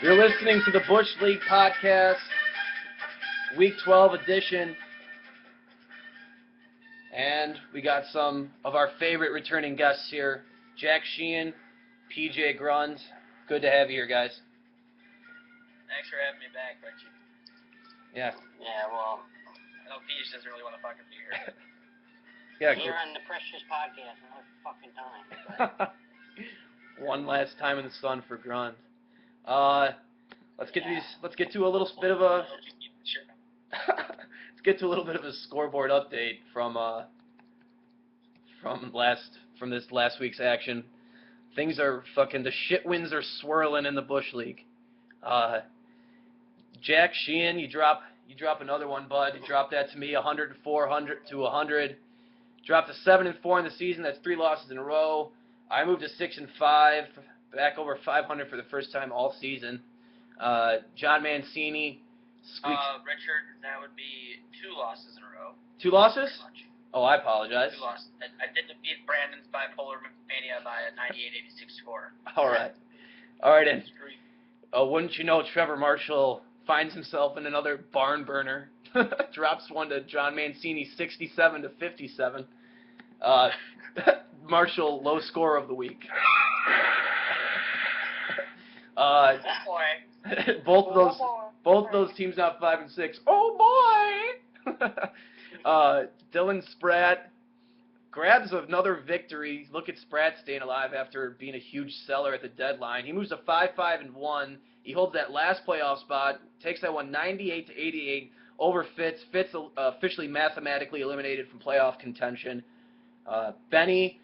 You're listening to the Busch League Podcast, Week 12 edition. And we got some of our favorite returning guests here. Jack Sheehan, PJ Grund. Good to have you here, guys. Thanks for having me back, Richie. Yeah. Yeah, well, I know Peach doesn't really want to fucking be here. Yeah, here on the Precious Podcast another fucking time. One last time in the sun for Grund. Let's get to a little bit of a let's get to a little bit of a scoreboard update from this last week's action. Things are fucking, the shit winds are swirling in the Busch League. Jack Sheehan, you drop another one, bud. You dropped that to me, 104 to 100. Dropped to 7-4 in the season. That's 3 losses in a row. I moved to 6-5, back over 500 for the first time all season. John Mancini squeaked. Richard, that would be 2 losses in a row. 2 losses? Oh, I apologize. 2 losses. I did defeat Brandon's bipolar mania by a 98-86 score. All right, and wouldn't you know, Trevor Marshall finds himself in another barn burner. Drops one to John Mancini, 67 to 57. Marshall, low score of the week. Both of those teams now 5-6. Oh boy! Dylan Spratt grabs another victory. Look at Spratt staying alive after being a huge seller at the deadline. He moves to 5-5-1. He holds that last playoff spot. Takes that one 98 to 88 over Fitz. Fitz officially mathematically eliminated from playoff contention. Benny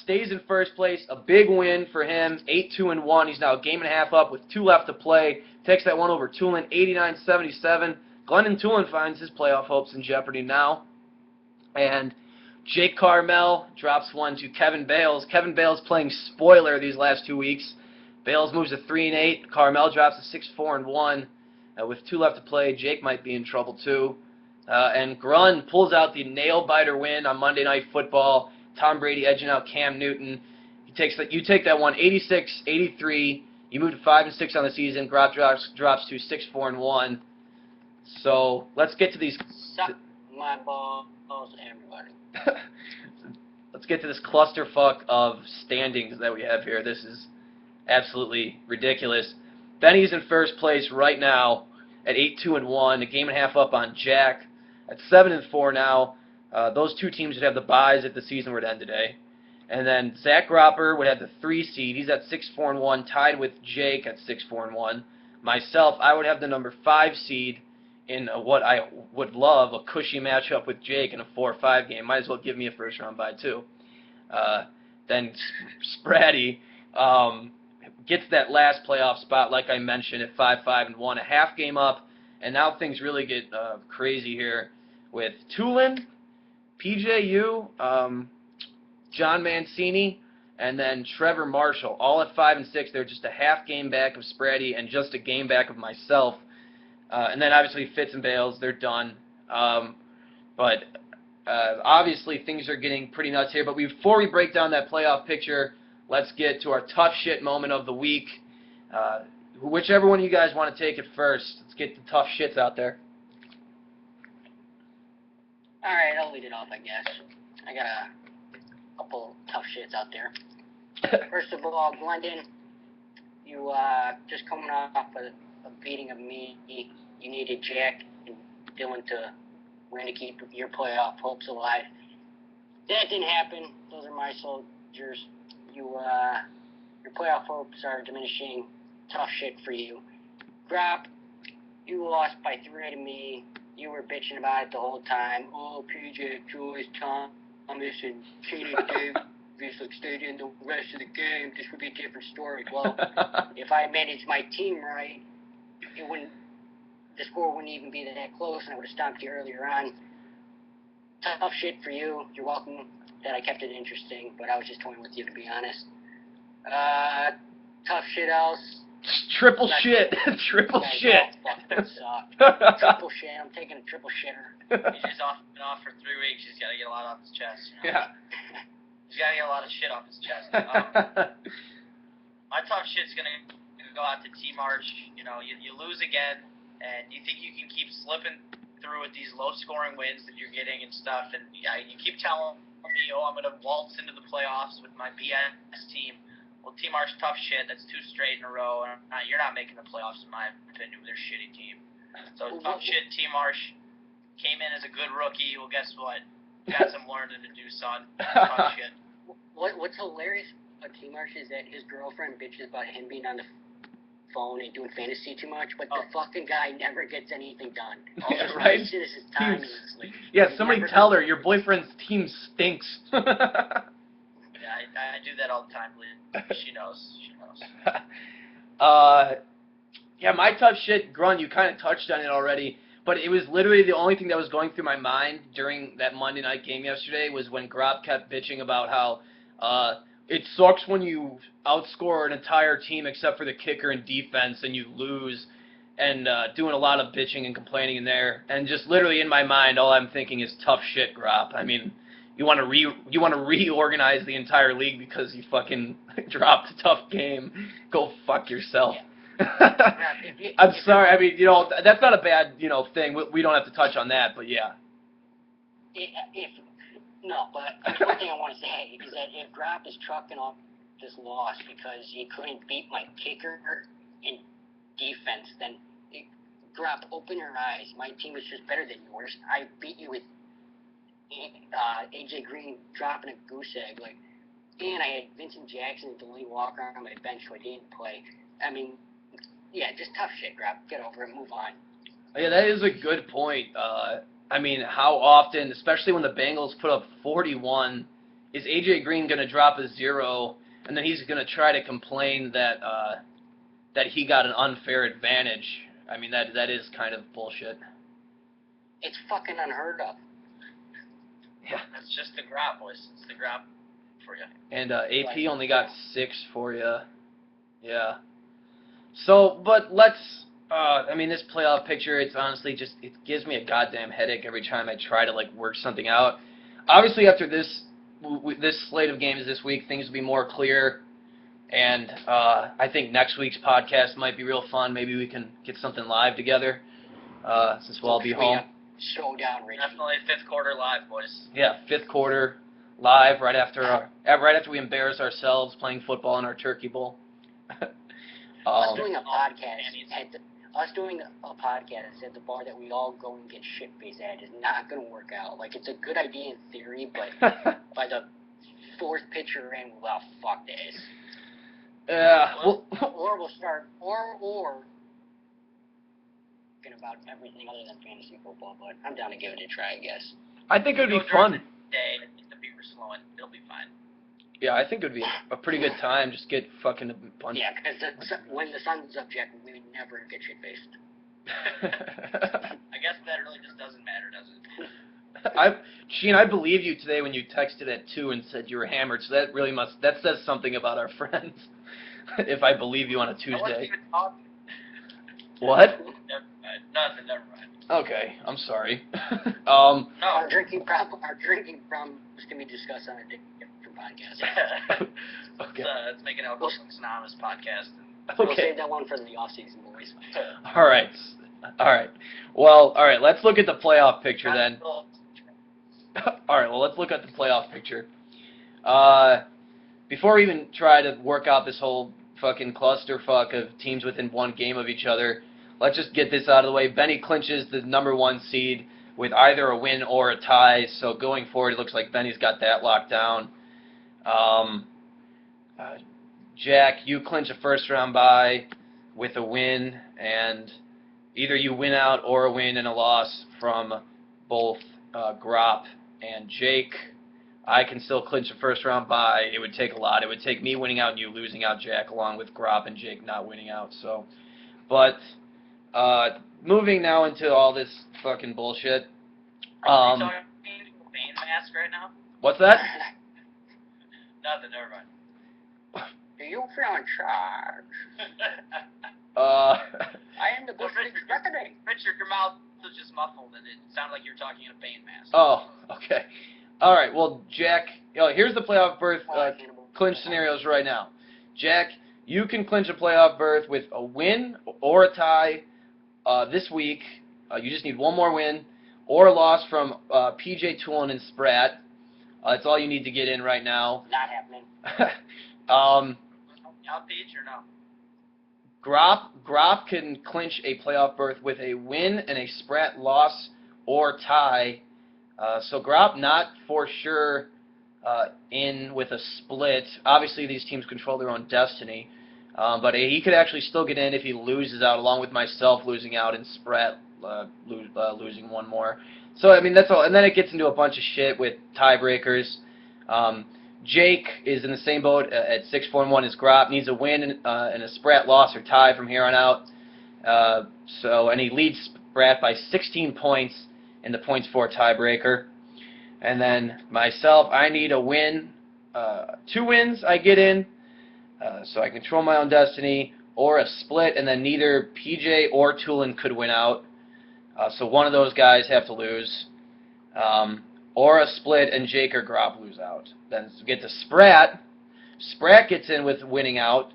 stays in first place. A big win for him. 8-2-1. He's now a game and a half up with 2 left to play. Takes that one over Tulin, 89-77. Glendon Tulin finds his playoff hopes in jeopardy now. And Jake Carmel drops one to Kevin Bales. Kevin Bales playing spoiler these last 2 weeks. Bales moves to 3-8. Carmel drops to 6-4-1. With 2 left to play, Jake might be in trouble too. And Grund pulls out the nail-biter win on Monday Night Football. Tom Brady edging out Cam Newton. You take that one 86-83. You move to 5-6 on the season. Drops to 6-4-1. So let's get to these. Suck my balls, everybody. Let's get to this clusterfuck of standings that we have here. This is absolutely ridiculous. Benny's in first place right now at 8-2-1, a game and a half up on Jack at 7-4 now. Those 2 teams would have the byes if the season were to end today. And then Zach Gropper would have the 3 seed. He's at 6-4-1, tied with Jake at 6-4-1. Myself, I would have the number 5 seed in what I would love, a cushy matchup with Jake in a 4-5 game. Might as well give me a first round bye too. Then Spratty gets that last playoff spot, like I mentioned, at 5-5-1, a half game up, and now things really get crazy here with Tulin, PJU, John Mancini, and then Trevor Marshall, all at 5-6. They're just a half game back of Spratty and just a game back of myself. And then obviously Fitz and Bales, they're done. But obviously things are getting pretty nuts here. But before we break down that playoff picture, let's get to our tough shit moment of the week. Whichever one of you guys want to take it first. Let's get the tough shits out there. All right, I'll lead it off, I guess. I got a couple tough shits out there. First of all, Glendon, you just coming off a beating of me. You needed Jack and Dylan to win to keep your playoff hopes alive. That didn't happen. Those are my soldiers. Your playoff hopes are diminishing. Tough shit for you. Grop, you lost by 3 to me. You were bitching about it the whole time. Oh, PJ, Joyce, Thomas, and Keenum Davis stayed in the rest of the game. This would be a different story. Well, if I managed my team right, the score wouldn't even be that close, and I would have stopped you earlier on. Tough shit for you. You're welcome that I kept it interesting, but I was just toying with you, to be honest. Tough shit else. Triple shit. Triple shit. Triple shit. I'm taking a triple shitter. He's been off for 3 weeks. He's got to get a lot off his chest. You know? Yeah. He's got to get a lot of shit off his chest. My tough shit's going to go out to T-Marsh. You know, you lose again, and you think you can keep slipping through with these low-scoring wins that you're getting and stuff, and yeah, you keep telling me, oh, I'm going to waltz into the playoffs with my BS team. Well, T-Marsh, tough shit. That's 2 straight in a row. And you're not making the playoffs, in my opinion, with their shitty team. So, tough shit, T-Marsh. Came in as a good rookie. Well, guess what? Got some learning to do, son. Tough shit. What's hilarious about T-Marsh is that his girlfriend bitches about him being on the phone and doing fantasy too much, but the fucking guy never gets anything done. All Yeah, right? is his time. Yeah, somebody tell her your boyfriend's team stinks. Yeah, I do that all the time, Lee. She knows. Yeah, my tough shit, Grun, you kind of touched on it already, but it was literally the only thing that was going through my mind during that Monday night game yesterday was when Grob kept bitching about how it sucks when you outscore an entire team except for the kicker and defense and you lose, and doing a lot of bitching and complaining in there. And just literally in my mind, all I'm thinking is tough shit, Grob. I mean, you want to reorganize the entire league because you fucking dropped a tough game. Go fuck yourself. Yeah. I'm sorry. I mean, that's not a bad, thing. We don't have to touch on that, but yeah. But one thing I want to say is that if Grop is trucking off this loss because he couldn't beat my kicker in defense, then Grop, open your eyes. My team was just better than yours. I beat you with AJ Green dropping a goose egg, and I had Vincent Jackson and Delaney Walker on my bench who I didn't play. I mean, yeah, just tough shit, Grab. Get over it, move on. Yeah, that is a good point. I mean, how often, especially when the Bengals put up 41, is AJ Green going to drop a 0, and then he's going to try to complain that he got an unfair advantage? I mean, that is kind of bullshit. It's fucking unheard of. Yeah. That's just the Grop, boys. It's the Grop for you. And AP only got 6 for you. Yeah. So, but let's, this playoff picture, it's honestly just, it gives me a goddamn headache every time I try to, work something out. Obviously, after this slate of games this week, things will be more clear. And I think next week's podcast might be real fun. Maybe we can get something live together, since we'll all be home. Showdown, Richie. Definitely 5th quarter live, boys. Yeah, 5th quarter live right after we embarrass ourselves playing football in our turkey bowl. Us doing a podcast at the bar that we all go and get shit-faced at is not going to work out. It's a good idea in theory, but by the 4th pitch you're in, well, fuck this. Yeah. Or we'll start, or about everything other than fantasy football, but I'm down to give it a try, I guess. I think it would be fun. The beaver's slowing. It'll be fine. Yeah, I think it would be a pretty good time. Just get fucking a bunch. Yeah, because when the sun's up, Jack, we would never get shit-faced. I guess that really just doesn't matter, does it? Sheen, I believe you today when you texted at 2 and said you were hammered, so that says something about our friends. If I believe you on a Tuesday. I wasn't even talking. What? Nothing, never mind. Okay, I'm sorry. No. Our drinking problem can be discussed on a different podcast. Okay. Let's make an Alcoholics Anonymous podcast. We'll save that one for the off-season, boys. All right. Well, all right, let's look at the playoff picture then. All right, well, let's look at the playoff picture. Before we even try to work out this whole fucking clusterfuck of teams within one game of each other, let's just get this out of the way. Benny clinches the number 1 seed with either a win or a tie, so going forward, it looks like Benny's got that locked down. Jack, you clinch a first-round bye with a win, and either you win out or a win and a loss from both Grop and Jake. I can still clinch a first-round bye. It would take a lot. It would take me winning out and you losing out, Jack, along with Grop and Jake not winning out. So, but moving now into all this fucking bullshit. Are you talking pain mask right now? What's that? Nothing, never mind. Do you feel in charge? I am the Busch Executive. Richard, your mouth was just muffled and it sounded like you were talking in a pain mask. Oh, okay. All right, well, Jack, here's the playoff berth clinch scenarios right now. Jack, you can clinch a playoff berth with a win or a tie this week. You just need one more win or a loss from PJ Toolin and Spratt. That's all you need to get in right now. Not happening. Out Peach or no? Grop can clinch a playoff berth with a win and a Spratt loss or tie. So Grop not for sure in with a split. Obviously, these teams control their own destiny. But he could actually still get in if he loses out, along with myself losing out and Spratt losing one more. So, I mean, that's all. And then it gets into a bunch of shit with tiebreakers. Jake is in the same boat at 6-4-1 as Grop. Needs a win and a Spratt loss or tie from here on out. And he leads Spratt by 16 points in the points for tiebreaker. And then myself, I need a win. 2 wins I get in, so I control my own destiny, or a split, and then neither PJ or Toolin could win out. So one of those guys have to lose. Or a split and Jake or Grop lose out. Then get to Spratt. Spratt gets in with winning out.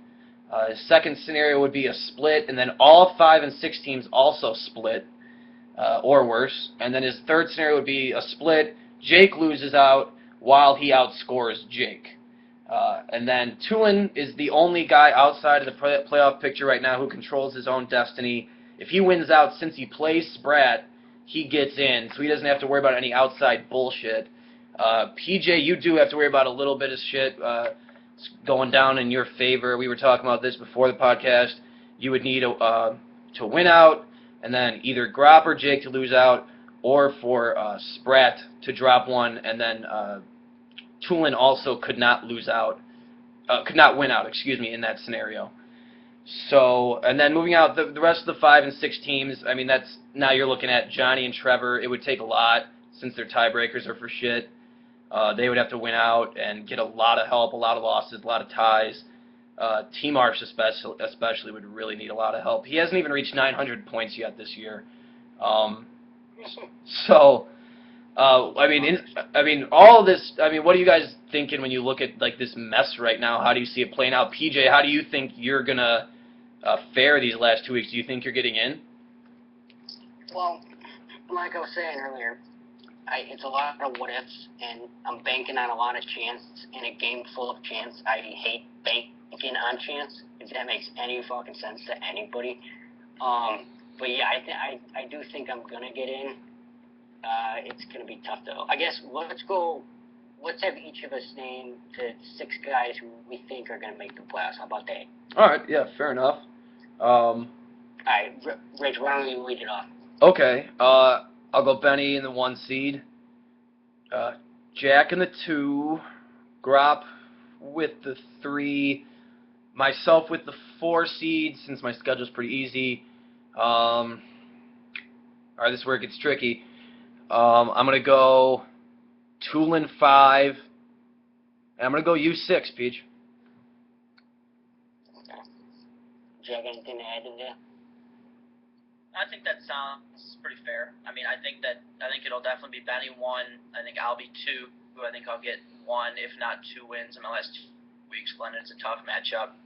His second scenario would be a split, and then all 5 and 6 teams also split, or worse. And then his third scenario would be a split. Jake loses out while he outscores Jake. And then Toolin is the only guy outside of the playoff picture right now who controls his own destiny. If he wins out, since he plays Spratt, he gets in, so he doesn't have to worry about any outside bullshit. PJ, you do have to worry about a little bit of shit going down in your favor. We were talking about this before the podcast. You would need to win out, and then either Grop or Jake to lose out, or for Spratt to drop one, and then Toolin also could not win out, in that scenario. So, and then moving out, the rest of the 5 and 6 teams, I mean, now you're looking at Johnny and Trevor. It would take a lot, since their tiebreakers are for shit. They would have to win out and get a lot of help, a lot of losses, a lot of ties. Team Arch especially would really need a lot of help. He hasn't even reached 900 points yet this year. All of this. I mean, what are you guys thinking when you look at like this mess right now? How do you see it playing out? PJ, how do you think you're gonna fare these last 2 weeks? Do you think you're getting in? Well, like I was saying earlier, it's a lot of what ifs, and I'm banking on a lot of chance in a game full of chance. I hate banking on chance, if that makes any fucking sense to anybody. But yeah, I do think I'm gonna get in. It's gonna be tough though. I guess let's have each of us name the 6 guys who we think are gonna make the playoffs. How about that? All right, yeah, fair enough. All right, Rich, why don't you lead it off? Okay, I'll go Benny in the 1 seed, Jack in the 2, Grop with the 3, myself with the 4 seed, since my schedule's pretty easy. All right, this is where it gets tricky. I'm going to go Toolin 5, and I'm going to go you 6, Peach. Okay. Jack, anything to add in there? I think that sounds pretty fair. I mean, I think it'll definitely be Benny 1. I think I'll be 2. I think I'll get 1, if not 2 wins in my last 2 weeks. Glenn, it's a tough matchup.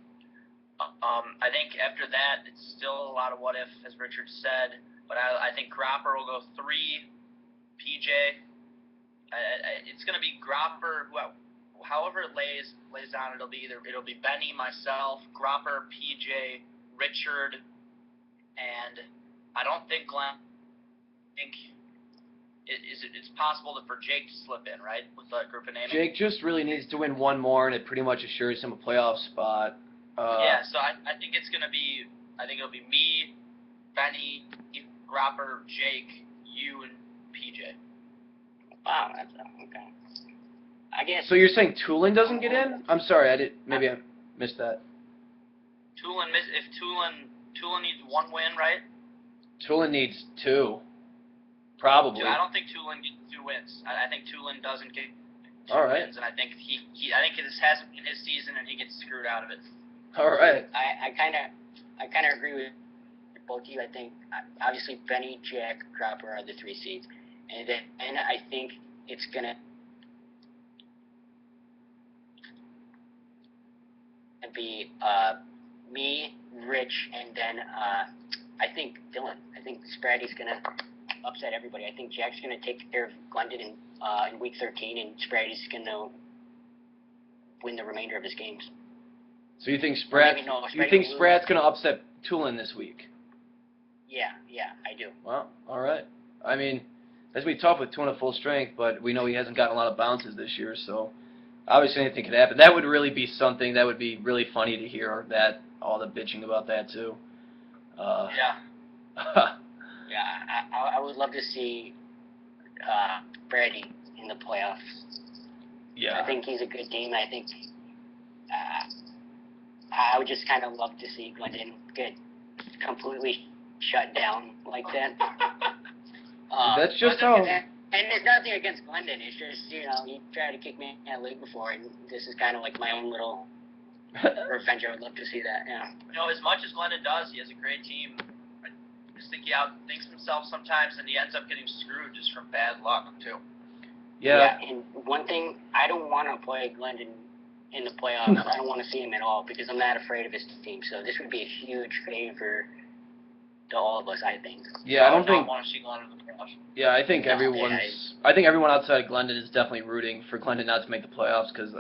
I think after that, it's still a lot of what if, as Richard said. But I think Gropper will go 3. PJ, it's going to be Gropper. However it lays down, it'll be Benny, myself, Gropper, PJ, Richard, and I don't think Glenn. It's possible for Jake to slip in, right, with that group of names. Jake just really needs to win 1 more, and it pretty much assures him a playoff spot. Yeah, so I think it's going to be. I think it'll be me, Benny, Gropper, Jake, you, and PJ. Wow, that's okay. I guess. So you're saying Toolin doesn't get in? I'm sorry, maybe I missed that. If Toolin needs 1 win, right? Toolin needs 2, probably. I don't think Toolin gets 2 wins. I think Toolin doesn't get 2 All right. wins, and I think I think this hasn't been his season, and he gets screwed out of it. All right. I kind of agree with both of you. I think obviously Benny, Jack, Cropper are the 3 seeds, and I think it's gonna be me, Rich, and then I think Dylan. I think Spraddy's gonna upset everybody. I think Jack's gonna take care of Glendon in week 13, and Spraddy's gonna win the remainder of his games. So you think Sprat's gonna upset Tulin this week? Yeah, I do. Well, all right. I mean, that's gonna be tough with Tulin at full strength, but we know he hasn't gotten a lot of bounces this year, so obviously anything could happen. That would really be something that would be really funny to hear. That all the bitching about that too. Yeah. Yeah, I would love to see Brady in the playoffs. Yeah. I think he's a good team. I think I would just kind of love to see Glendon get completely shut down like that. That's just how. And there's nothing against Glendon. It's just, he tried to kick me out of the league before, and this is kind of like my own little revenge. I would love to see that, yeah. As much as Glendon does, he has a great team. I just think he outthinks himself sometimes, and he ends up getting screwed just from bad luck, too. Yeah. And one thing, I don't want to play Glendon in the playoffs. I don't want to see him at all because I'm not afraid of his team. So this would be a huge favor to all of us, I think. Yeah, I don't think. Want to see Glendon in the playoffs. Yeah, I think I think everyone outside of Glendon is definitely rooting for Glendon not to make the playoffs because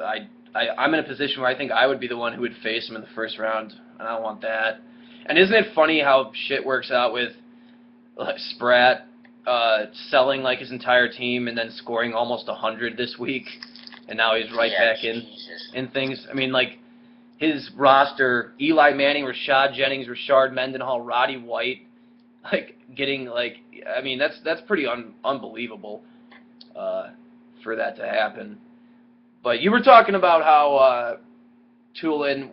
I'm in a position where I think I would be the one who would face him in the first round, and I don't want that. And isn't it funny how shit works out with Sprat selling like his entire team and then scoring almost 100 this week, and now he's right back in things. I mean, like his roster: Eli Manning, Rashad Jennings, Rashard Mendenhall, Roddy White, like getting like. I mean, that's pretty unbelievable for that to happen. But you were talking about how Tulin,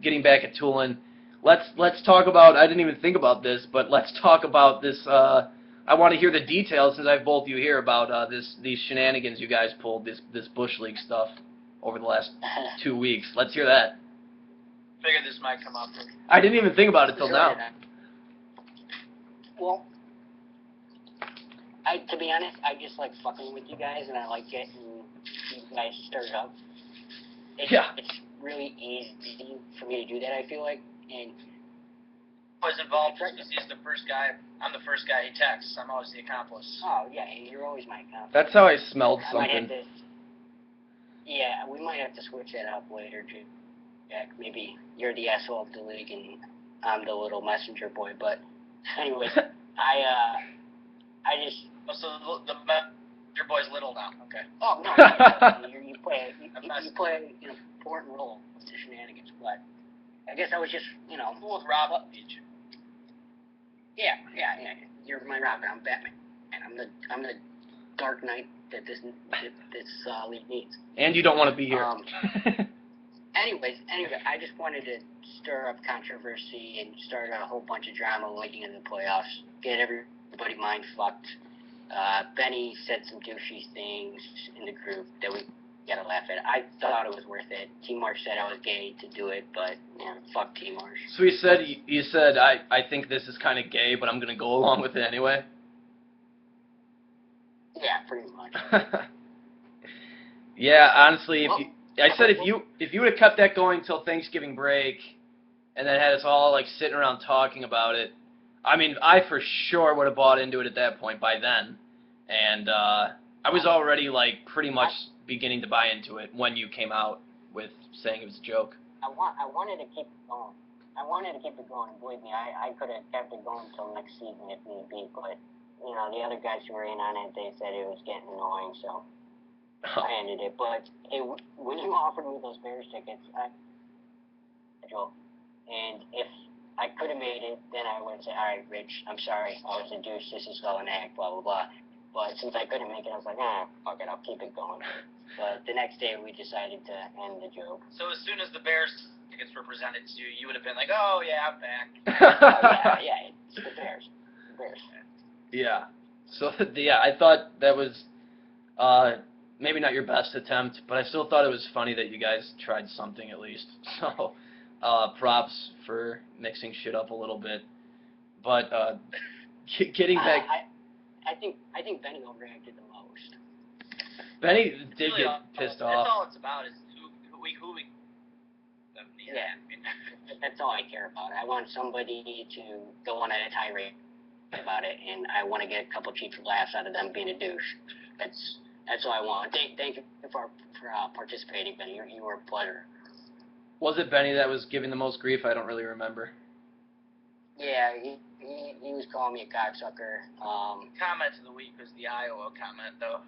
getting back at Tulin. Let's talk about. I didn't even think about this, but let's talk about this. I want to hear the details since I have both of you here about these shenanigans you guys pulled, this Busch League stuff over the last 2 weeks. Let's hear that. Figured this might come up. I didn't even think about it till now. Well, to be honest, I just like fucking with you guys, and I like getting you guys stirred up. It's really easy for me to do that, I feel like, and I was involved because he's the first guy. I'm the first guy he texts. I'm always the accomplice. Oh, yeah, you're always my accomplice. That's how I smelled something. We might have to switch that up later, Jack. Maybe you're the asshole of the league and I'm the little messenger boy. But anyways, I just. Oh, so your boy's little now. Okay. Oh no, you play an important role with the shenanigans. But I guess I was just Cool with Rob Beach. Yeah. You're my Robin. I'm Batman, and I'm the Dark Knight that this league needs. And you don't want to be here. Anyway, I just wanted to stir up controversy and start a whole bunch of drama leading into the playoffs. Get everybody mind fucked. Benny said some douchey things in the group that we gotta laugh at. I thought it was worth it. T-Marsh said I was gay to do it, but fuck T-Marsh. So you said I think this is kind of gay, but I'm gonna go along with it anyway. Yeah, pretty much. Yeah, honestly, if you would have kept that going till Thanksgiving break, and then had us all like sitting around talking about it, I mean, I for sure would have bought into it at that point by then, and I was already like pretty much beginning to buy into it when you came out with saying it was a joke. I wanted to keep it going. And believe me, I could have kept it going until next season if need be, but the other guys who were in on it, they said it was getting annoying, so I ended it. But when you offered me those Bears tickets, and if I could have made it, then I would say, all right, Rich, I'm sorry, I was a douche, this is all an act, blah, blah, blah. But since I couldn't make it, I was like, fuck it, I'll keep it going. But the next day, we decided to end the joke. So as soon as the Bears tickets were presented to you, you would have been like, oh, yeah, I'm back. Yeah, it's the Bears. Yeah. So, I thought that was maybe not your best attempt, but I still thought it was funny that you guys tried something at least. So, props for mixing shit up a little bit. But getting back... I think Benny overreacted the most. Benny did get pissed off. That's all it's about is who we Yeah. That's all I care about. I want somebody to go on at a tirade about it, and I want to get a couple cheap laughs out of them being a douche. That's all I want. Thank you for participating, Benny. You were a pleasure. Was it Benny that was giving the most grief? I don't really remember. Yeah, he was calling me a cocksucker. Comment of the week was the Iowa comment, though.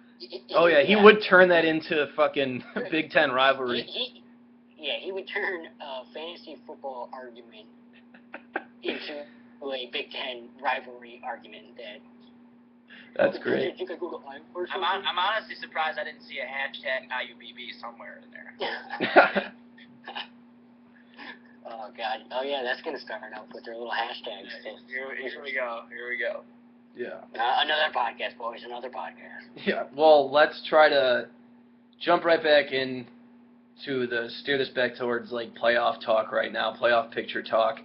Oh, yeah, he would turn that into a fucking Big Ten rivalry. He would turn a fantasy football argument into a Big Ten rivalry argument. That's great. I'm honestly surprised I didn't see a hashtag IUBB somewhere in there. Oh, God. Oh, yeah, that's going to start out with their little hashtags. Here we go. Yeah. Another podcast, boys. Another podcast. Yeah. Well, let's try to jump right back in to steer this back towards, like, playoff talk right now, playoff picture talk.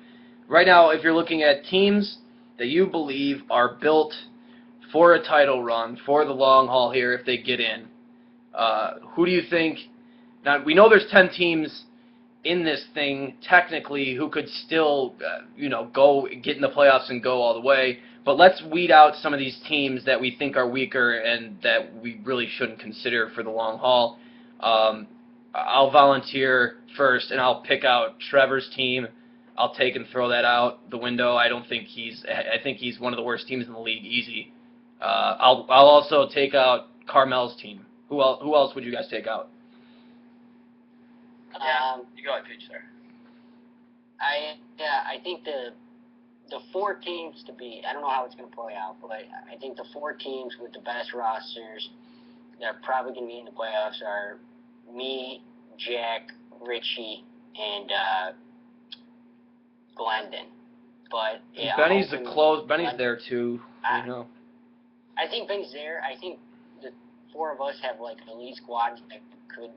Right now, if you're looking at teams that you believe are built for a title run, for the long haul here if they get in, who do you think? Now, we know there's 10 teams in this thing, technically, who could still, go get in the playoffs and go all the way. But let's weed out some of these teams that we think are weaker and that we really shouldn't consider for the long haul. I'll volunteer first, and I'll pick out Trevor's team. I'll take and throw that out the window. I think he's one of the worst teams in the league, easy. I'll also take out Carmel's team. Who else would you guys take out? You go ahead, pitch there. I think the 4 teams to beat, I don't know how it's going to play out, but I think the 4 teams with the best rosters that are probably going to be in the playoffs are me, Jack, Richie, and Glendon. But yeah, Benny's Benny's there too. I think Benny's there. I think the 4 of us have like elite squads that could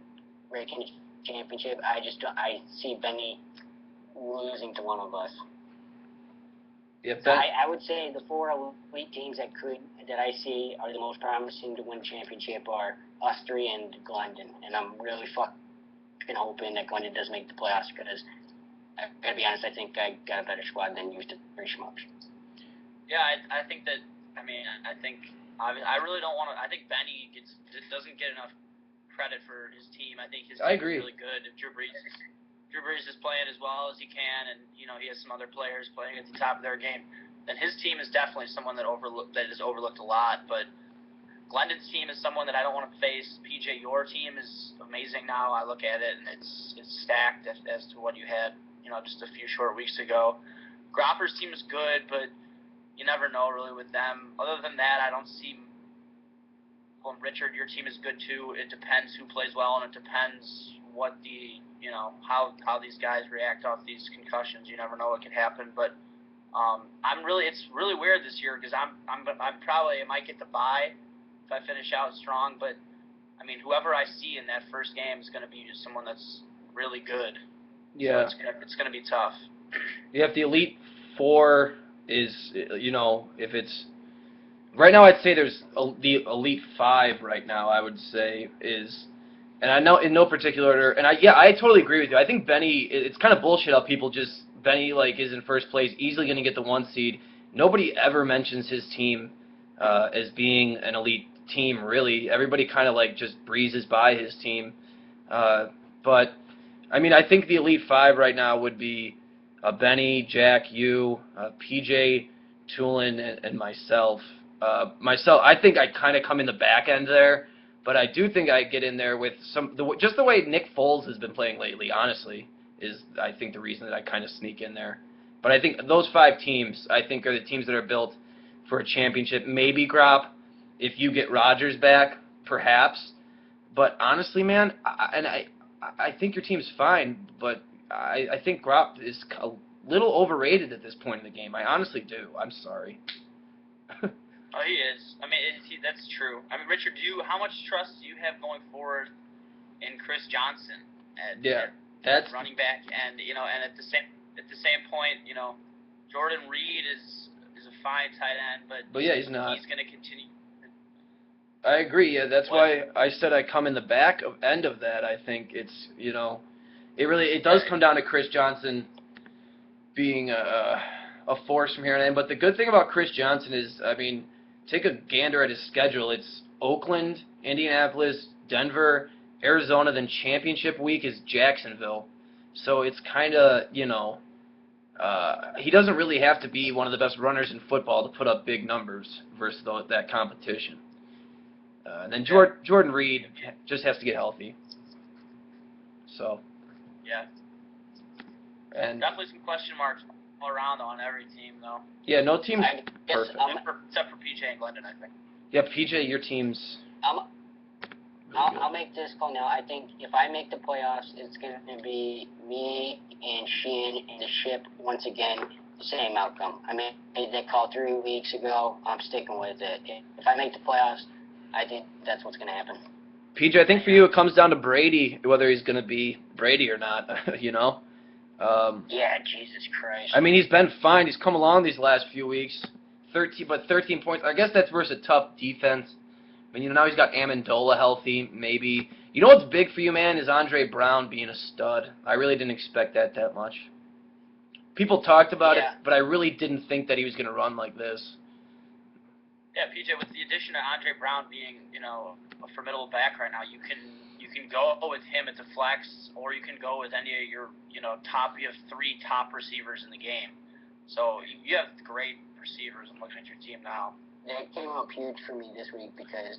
break into championship. I see Benny losing to one of us. Yeah, so I would say the 4 elite teams that I see are the most promising to win championship are us 3 and Glendon. And I'm really fucking hoping that Glendon does make the playoffs because I gotta be honest, I think I got a better squad than used to 3 schmucks. Yeah, I think that. I really don't want to. I think Benny doesn't get enough credit for his team. I think his team is really good. If Drew Brees is playing as well as he can, and he has some other players playing at the top of their game, then his team is definitely someone that is overlooked a lot. But Glendon's team is someone that I don't want to face. PJ, your team is amazing now. I look at it and it's stacked as to what you had just a few short weeks ago. Gropper's team is good, but you never know really with them. Other than that, I don't see. Well, Richard, your team is good too. It depends who plays well, and it depends what how these guys react off these concussions. You never know what could happen. But it's really weird this year because I might get the bye if I finish out strong. But I mean, whoever I see in that first game is going to be just someone that's really good. Yeah, so it's going to be tough. Yeah, if the Elite 4 is, if it's right now, I'd say there's the Elite 5 right now. I would say is, and I know in no particular order. And I totally agree with you. I think Benny. It's kind of bullshit how people just Benny is in first place, easily going to get the 1 seed. Nobody ever mentions his team as being an elite team. Really, everybody kind of just breezes by his team. But I mean, I think the Elite 5 right now would be Benny, Jack, you, PJ, Tulin, and myself. I think I kind of come in the back end there, but I do think I get in there with just the way Nick Foles has been playing lately, honestly, is I think the reason that I kind of sneak in there. But I think those 5 teams, I think, are the teams that are built for a championship. Maybe Grop, if you get Rodgers back, perhaps. But honestly, man, I think your team's fine, but I think Grop is a little overrated at this point in the game. I honestly do. I'm sorry. Oh, he is. I mean, that's true. I mean, Richard, how much trust do you have going forward in Chris Johnson at running back? And and at the same point, Jordan Reed is a fine tight end, but yeah, he's not. He's going to continue. I agree. Yeah, that's why I said I come in the back end of that. I think it's It does come down to Chris Johnson being a force from here on in. But the good thing about Chris Johnson is, I mean, take a gander at his schedule. It's Oakland, Indianapolis, Denver, Arizona, then championship week is Jacksonville. So it's kind of, he doesn't really have to be one of the best runners in football to put up big numbers versus that competition. And then Jordan Reed just has to get healthy. So. Yeah. And definitely some question marks all around on every team, though. Yeah, no team's perfect. Except for PJ and Glendon, I think. Yeah, PJ, your team's... I'll make this call now. I think if I make the playoffs, it's going to be me and Sheen and the ship once again, same outcome. I made that call 3 weeks ago. I'm sticking with it. If I make the playoffs, I think that's what's going to happen. PJ, I think for you it comes down to Brady, whether he's going to be Brady or not, Yeah, Jesus Christ. I mean, he's been fine. He's come along these last few weeks. 13 points. I guess that's versus a tough defense. I mean, now he's got Amendola healthy, maybe. You know what's big for you, man, is Andre Brown being a stud. I really didn't expect that much. People talked about it, but I really didn't think that he was going to run like this. Yeah, PJ, with the addition of Andre Brown being, a formidable back right now, you can go with him at the flex, or you can go with any of your, you have 3 top receivers in the game. So you have great receivers. I'm looking at your team now. That came up huge for me this week because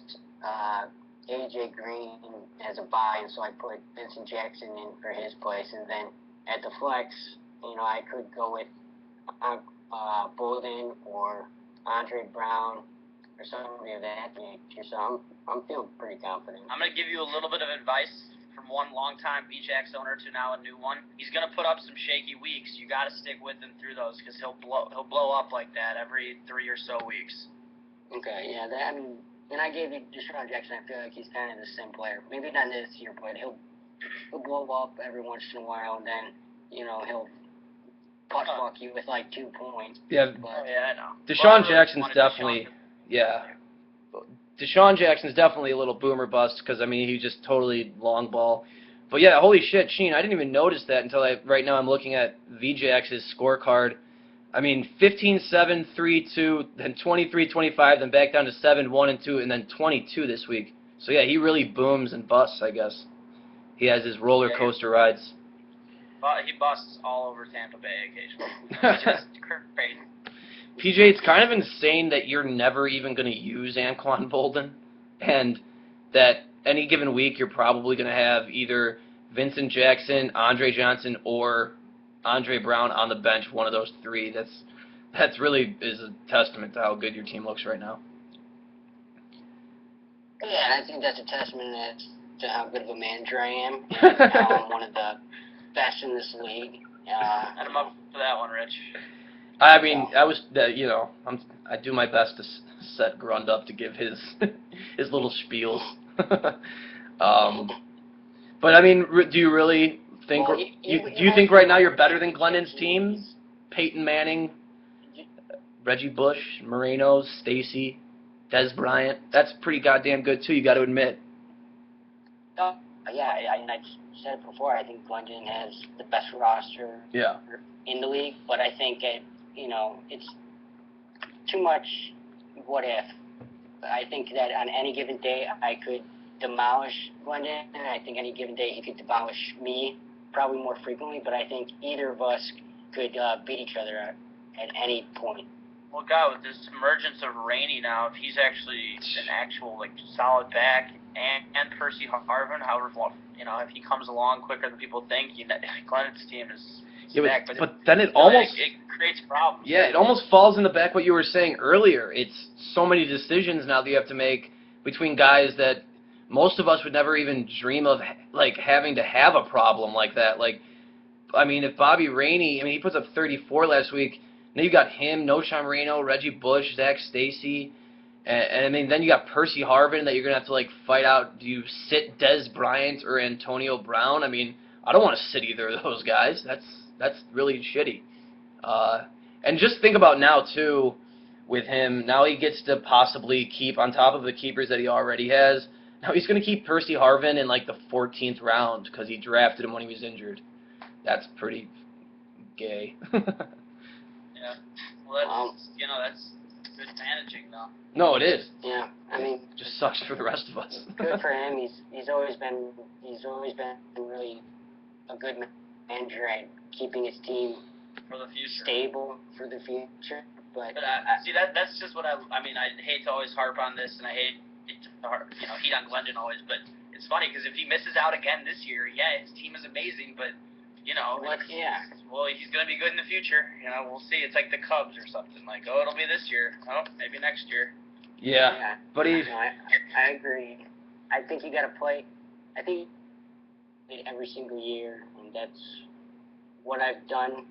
AJ Green has a bye, and so I put Vincent Jackson in for his place. And then at the flex, I could go with Bolden or Andre Brown or somebody of that nature. So I'm feeling pretty confident. I'm going to give you a little bit of advice from one longtime BJX owner to now a new one. He's going to put up some shaky weeks. You got to stick with him through those because he'll blow up like that every 3 or so weeks. Okay, yeah, and I gave you Deshaun Jackson. I feel like he's kind of the same player. Maybe not this year, but he'll blow up every once in a while, and then he'll butt-fuck you with like 2 points. Yeah, I know. Deshaun Jackson's definitely, Deshaun Jackson's definitely a little boomer bust because, I mean, he just totally long ball. But, yeah, holy shit, Sheen, I didn't even notice that until right now I'm looking at VJX's scorecard. I mean, 15-7, 3-2, then 23-25, then back down to 7-1-2, and then 22 this week. So, yeah, he really booms and busts, I guess. He has his roller coaster rides. He busts all over Tampa Bay occasionally. It's just crazy. PJ, it's kind of insane that you're never even going to use Anquan Bolden, and that any given week you're probably going to have either Vincent Jackson, Andre Johnson, or Andre Brown on the bench, one of those 3. That's really is a testament to how good your team looks right now. Yeah, and I think that's a testament to how good of a manager I am, and how I'm one of the best in this league. And I'm up for that one, Rich. I mean, I do my best to set Grund up to give his his little spiels. But I mean, do you really think? Well, do you think right now you're better than Glendon's team? Peyton Manning, Reggie Bush, Moreno, Stacy, Des Bryant. That's pretty goddamn good too. You got to admit. Yeah, I said it before. I think Glendon has the best roster in the league, but I think it's too much what if. I think that on any given day I could demolish Glendon, and I think any given day he could demolish me, probably more frequently, but I think either of us could beat each other at any point. Well, God, with this emergence of Rainey now, if he's actually an actual solid back, and Percy Harvin, however, if he comes along quicker than people think, Glennon's team is stacked. But then it almost it creates problems. Yeah, it almost falls in the back what you were saying earlier. It's so many decisions now that you have to make between guys that most of us would never even dream of having to have a problem like that. I mean, if Bobby Rainey, he puts up 34 last week. Then you got him, Noshawn Moreno, Reggie Bush, Zach Stacy, and I mean, then you got Percy Harvin that you're gonna have to fight out. Do you sit Des Bryant or Antonio Brown? I mean, I don't want to sit either of those guys. That's really shitty. And just think about now too, with him. Now he gets to possibly keep on top of the keepers that he already has. Now he's going to keep Percy Harvin in like the 14th round because he drafted him when he was injured. That's pretty gay. Yeah. Well, that's good managing, though. No, it is. Yeah, I mean, It just sucks for the rest of us. good for him. He's always been really a good manager at keeping his team For the future. stable for the future. But See, that's just what I mean, I hate to always harp on this, and I hate to heat on Glendon always, but it's funny because if he misses out again this year, yeah, his team is amazing, but, well, he's going to be good in the future. We'll see. It's like the Cubs or something. Like, oh, it'll be this year. Oh, maybe next year. Yeah, but I agree. I think you got to play. I think every single year, and that's what I've done,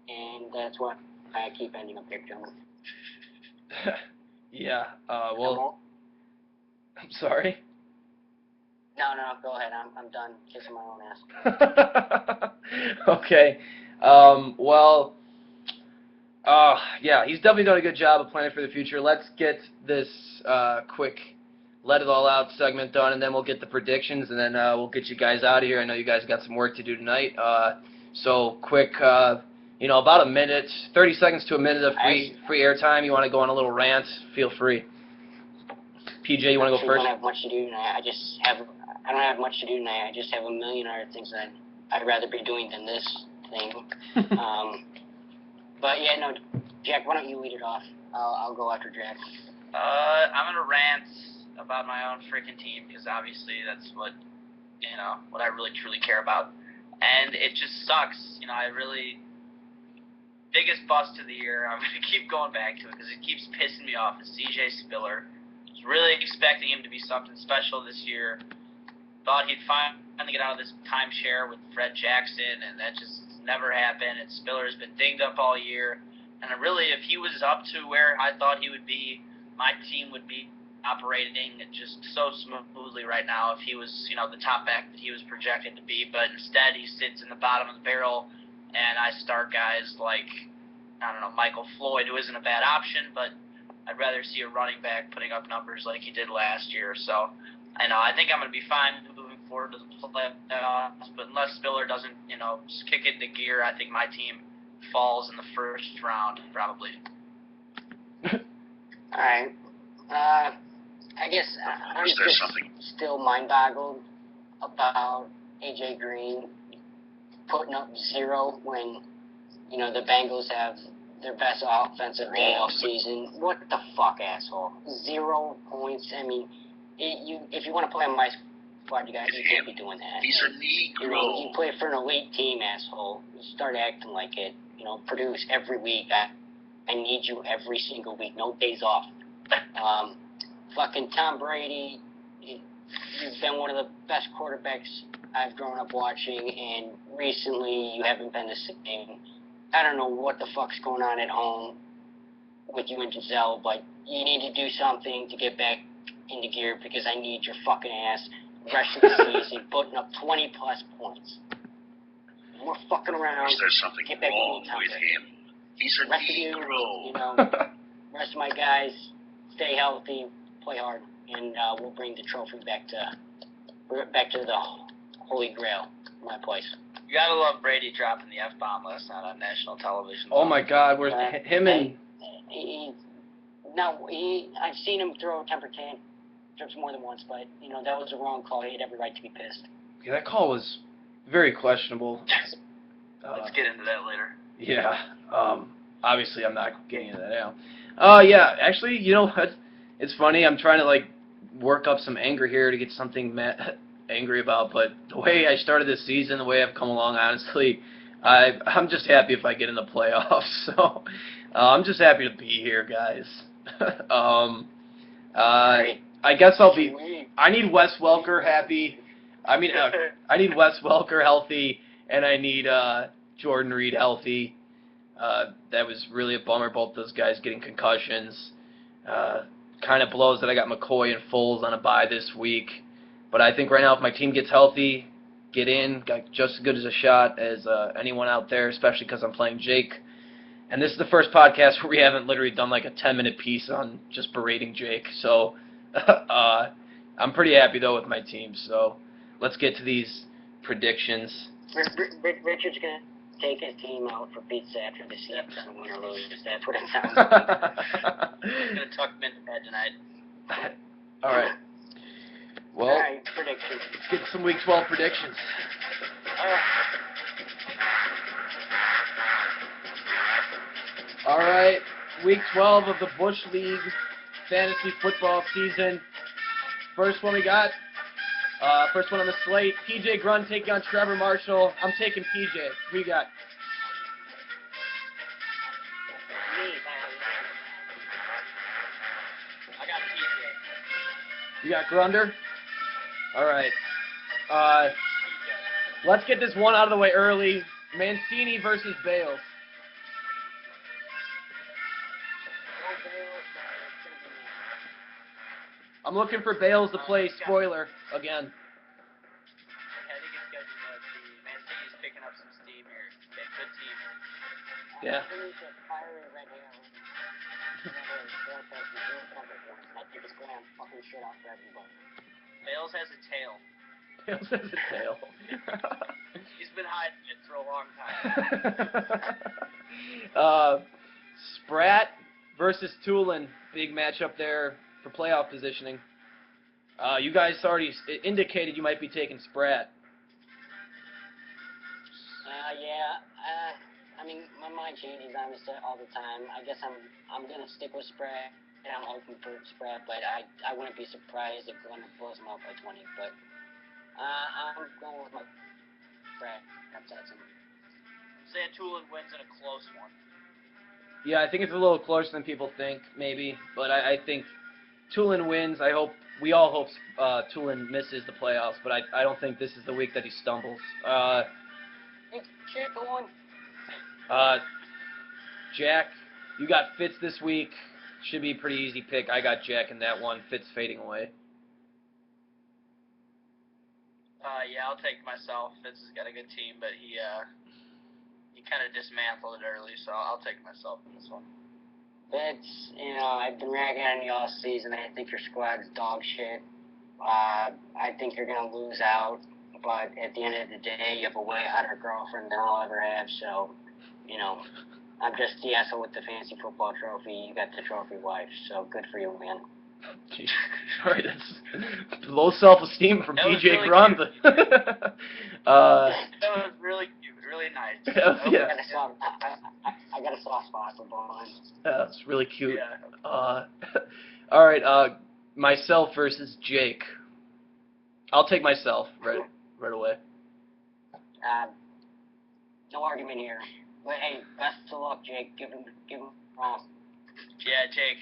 and that's what I keep ending up there, John. Yeah. Well, I'm sorry. No, go ahead. I'm done kissing my own ass. Okay. Well. Yeah, he's definitely done a good job of planning for the future. Let's get this quick let it all out segment done, and then we'll get the predictions, and then we'll get you guys out of here. I know you guys got some work to do tonight. So quick, about a minute, 30 seconds to a minute of free airtime. You want to go on a little rant? Feel free. PJ, you want to go first? I don't have much to do tonight. I don't have much to do tonight. I just have a million other things that I'd rather be doing than this thing. But yeah, no, Jack, why don't you lead it off? I'll go after Jack. I'm gonna rant about my own freaking team because obviously that's what I really truly care about, and it just sucks. Biggest bust of the year. I'm gonna keep going back to it because it keeps pissing me off. Is CJ Spiller. I was really expecting him to be something special this year. Thought he'd finally get out of this timeshare with Fred Jackson, and that just never happened. And Spiller's been dinged up all year. And really, if he was up to where I thought he would be, my team would be operating just so smoothly right now if he was, the top back that he was projected to be. But instead, he sits in the bottom of the barrel, and I start guys like, Michael Floyd, who isn't a bad option, but I'd rather see a running back putting up numbers like he did last year. So, I think I'm going to be fine moving forward to the playoffs, but unless Spiller doesn't, just kick it into gear, I think my team falls in the first round, probably. All right. I guess I'm just still mind-boggled about A.J. Green putting up 0 when, the Bengals have their best offensive day all season. What the fuck, asshole? 0 points. I mean, if you want to play on my squad, you can't be doing that. He's a Negro. You play for an elite team, asshole. You start acting like it. Produce every week. I need you every single week. No days off. Fucking Tom Brady, you've been one of the best quarterbacks I've grown up watching, and recently you haven't been the same. I don't know what the fuck's going on at home with you and Giselle, but you need to do something to get back into gear because I need your fucking ass rest of the season putting up 20-plus points. We're fucking around. There's something get back wrong to with him. He's a rest Negro. of you, rest of my guys, stay healthy, play hard, and we'll bring the trophy back to the Holy Grail, my place. You gotta love Brady dropping the F-bomb last night on national television. Oh my God, where's him and... I've seen him throw temper tantrums more than once, but, that was a wrong call. He had every right to be pissed. Yeah, that call was very questionable. Let's get into that later. Yeah, obviously I'm not getting into that now. Yeah, actually, it's funny, I'm trying to, work up some anger here to get something angry about, but the way I started this season, the way I've come along, honestly, I'm just happy if I get in the playoffs, so I'm just happy to be here, guys. I guess I need Wes Welker happy. I need Wes Welker healthy, and I need Jordan Reed healthy. That was really a bummer, both those guys getting concussions. Kind of blows that I got McCoy and Foles on a bye this week. But I think right now if my team gets healthy, get in, got just as good as a shot as anyone out there, especially because I'm playing Jake. And this is the first podcast where we haven't literally done a 10-minute piece on just berating Jake. So, I'm pretty happy, though, with my team. So let's get to these predictions. Richard's going to take his team out for pizza after the season, win or lose. That's what it sounds I'm going to tuck him into bed tonight. All right. Well, All right, predictions. let's get some Week 12 predictions. All right, Week 12 of the Busch League fantasy football season. First one we got. First one on the slate. PJ Grun taking on Trevor Marshall. I'm taking PJ. Who you got? Me, I got PJ. You got Grunder? All right. Let's get this one out of the way early. Mancini versus Bales. I'm looking for Bales to play spoiler again. I think it's going to be Mancini's picking up some steam here. Okay, good team. Yeah. Bales has a tail. Bales has a tail. He's been hiding it for a long time. Spratt versus Tulin. Big matchup there for playoff positioning. You guys already indicated you might be taking Spratt. I mean, my mind changes honestly all the time. I guess I'm gonna stick with Spratt, and I'm hoping for Spratt, but I wouldn't be surprised if Glenn blows him out by 20. But I'm going with my Spratt. That's him. I'm saying Tulin wins in a close one. Yeah, I think it's a little closer than people think, maybe. But I think Tulin wins. We all hope Tulin misses the playoffs, but I don't think this is the week that he stumbles. Shit, go on. Jack, you got Fitz this week. Should be a pretty easy pick. I got Jack in that one. Fitz fading away. Yeah, I'll take myself. Fitz has got a good team, but he kind of dismantled it early, so I'll take myself in this one. Fitz, I've been ragging on you all season. I think your squad's dog shit. I think you're gonna lose out, but at the end of the day, you have a way hotter girlfriend than I'll ever have, so, I'm just the asshole with the fantasy football trophy. You got the trophy wife, so good for you, man. Jeez. Sorry, that's low self-esteem from That was PJ really Grun. That was really cute, really nice. Yeah. I got a soft spot for Bond. That's really cute. Yeah. All right, myself versus Jake. I'll take myself right away. No argument here. But hey, best of luck, Jake. Give him wrong. Yeah, Jake,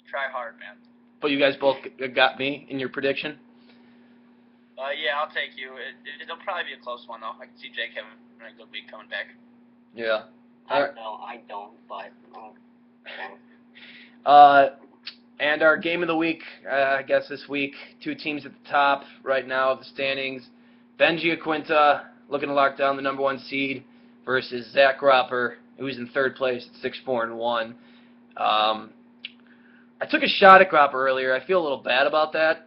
try hard, man. But you guys both got me in your prediction? Yeah, I'll take you. It'll probably be a close one, though. I can see Jake having a good week coming back. Yeah. I don't, but okay. And our game of the week, I guess this week, two teams at the top right now of the standings. Benji Aquinta looking to lock down the number one seed versus Zach Gropper, who's in third place at 6-4-1. I took a shot at Gropper earlier. I feel a little bad about that.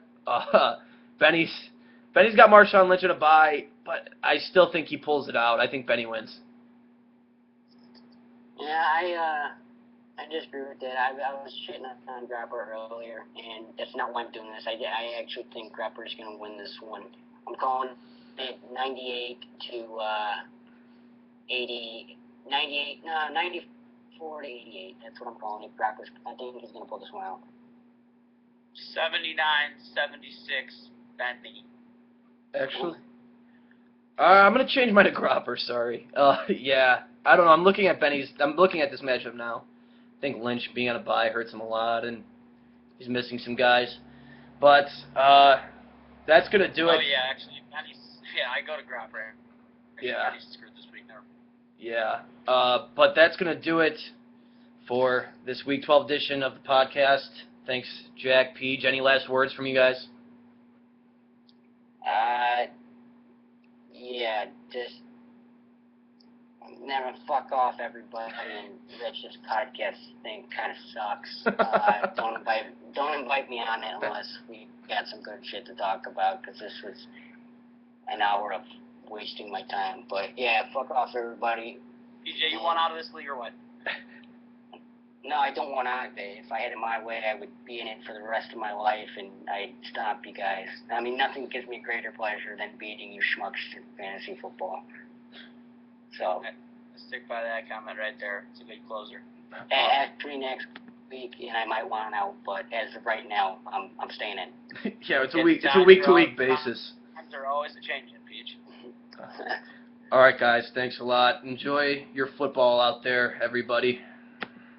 Benny's got Marshawn Lynch in a bye, but I still think he pulls it out. I think Benny wins. Yeah, I disagree with that. I was shitting on Gropper earlier, and that's not why I'm doing this. I actually think Gropper is going to win this one. I'm calling it 98 to 94 to 88. That's what I'm calling it. I think he's going to pull this one out. 79-76, Benny. Actually, I'm going to change mine to Gropper, sorry. Yeah, I don't know. I'm looking at this matchup now. I think Lynch being on a bye hurts him a lot, and he's missing some guys. But that's going to do it. Oh, yeah, actually, I go to Gropper. Yeah. Benny's screwed this week now. Yeah, but that's going to do it for this Week 12 edition of the podcast. Thanks, Jack, Peach. Any last words from you guys? Yeah, just never fuck off, everybody, and Rich's podcast thing kind of sucks. Don't invite don't invite me on it unless we got some good shit to talk about, because this was an hour of wasting my time. But yeah, fuck off, everybody. PJ, you want out of this league or what? No, I don't want out of it. If I had it my way, I would be in it for the rest of my life, and I'd stomp you guys. I mean, nothing gives me greater pleasure than beating you schmucks in fantasy football. So, Let's stick by that comment right there. It's a good closer. ask me next week, and I might want out, but as of right now, I'm staying in. Yeah, it's a week-to-week basis. Times are always a changing, Peach. All right, guys. Thanks a lot. Enjoy your football out there, everybody.